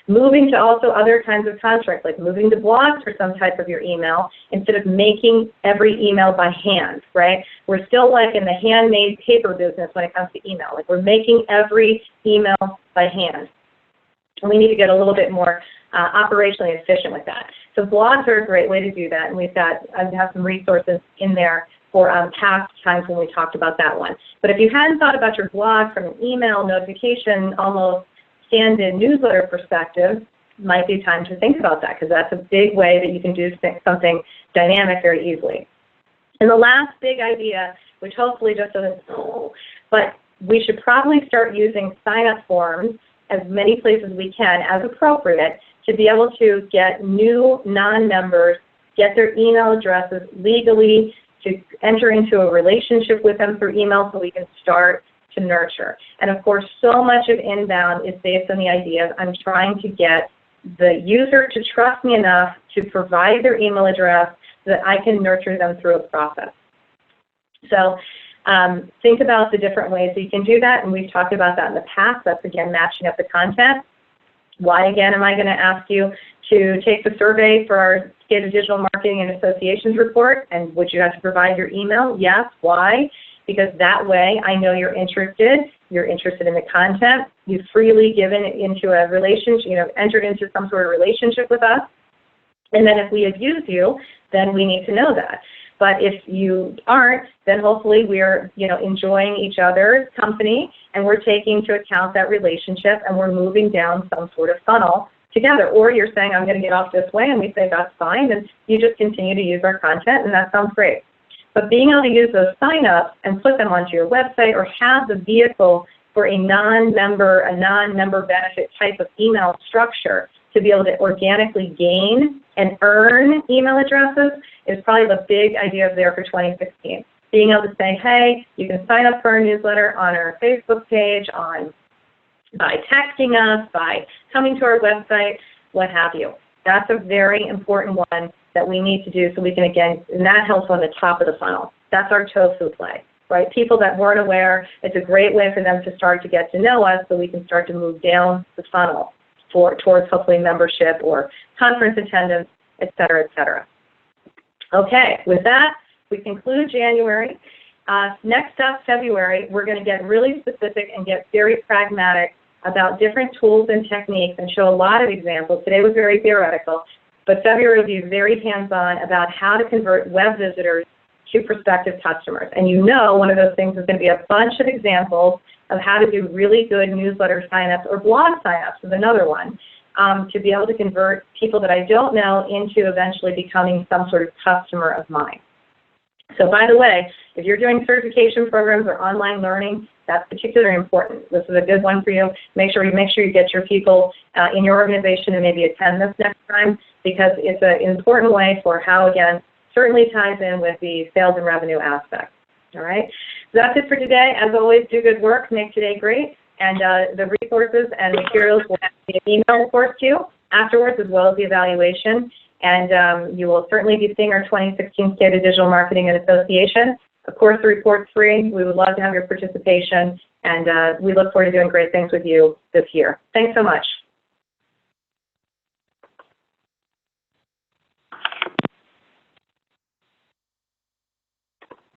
Moving to also other kinds of constructs, like moving to blogs for some type of your email instead of making every email by hand, right? We're still like in the handmade paper business when it comes to email. Like we're making every email by hand. And we need to get a little bit more operationally efficient with that. So blogs are a great way to do that, and I have some resources in there for past times when we talked about that one. But if you hadn't thought about your blog from an email notification, almost stand-in newsletter perspective, might be time to think about that, because that's a big way that you can do something dynamic very easily. And the last big idea, which hopefully just doesn't, but we should probably start using sign-up forms as many places we can as appropriate to be able to get new non-members, get their email addresses legally, to enter into a relationship with them through email so we can start to nurture. And of course, so much of inbound is based on the idea of I'm trying to get the user to trust me enough to provide their email address so that I can nurture them through a process. So Think about the different ways that you can do that, and we've talked about that in the past. That's, again, matching up the content. Why, again, am I going to ask you to take the survey for our State Digital Marketing and Associations report, and would you have to provide your email? Yes. Why? Because that way I know you're interested in the content, you've freely given it into a relationship, entered into some sort of relationship with us, and then if we abuse you, then we need to know that. But if you aren't, then hopefully we're enjoying each other's company, and we're taking into account that relationship, and we're moving down some sort of funnel together. Or you're saying, I'm going to get off this way, and we say, that's fine, and you just continue to use our content, and that sounds great. But being able to use those sign-ups and put them onto your website, or have the vehicle for a non-member benefit type of email structure to be able to organically gain and earn email addresses is probably the big idea there for 2016. Being able to say, hey, you can sign up for our newsletter on our Facebook page, by texting us, by coming to our website, what have you. That's a very important one that we need to do so we can, again, and that helps on the top of the funnel. That's our tofu play, right? People that weren't aware, it's a great way for them to start to get to know us so we can start to move down the funnel towards hopefully membership or conference attendance, et cetera, et cetera. Okay, with that, we conclude January. Next up, February, we're going to get really specific and get very pragmatic about different tools and techniques and show a lot of examples. Today was very theoretical, but February will be very hands-on about how to convert web visitors to prospective customers. And one of those things is going to be a bunch of examples of how to do really good newsletter signups, or blog signups is another one, to be able to convert people that I don't know into eventually becoming some sort of customer of mine. So by the way, if you're doing certification programs or online learning, that's particularly important. This is a good one for you. Make sure you get your people in your organization and maybe attend this next time, because it's an important way for how, again, certainly ties in with the sales and revenue aspect. All right? So that's it for today. As always, do good work. Make today great. And the resources and materials will be an email, of course, to you afterwards, as well as the evaluation. And you will certainly be seeing our 2016 State of Digital Marketing and Association. Of course, the report's free. We would love to have your participation, and we look forward to doing great things with you this year. Thanks so much.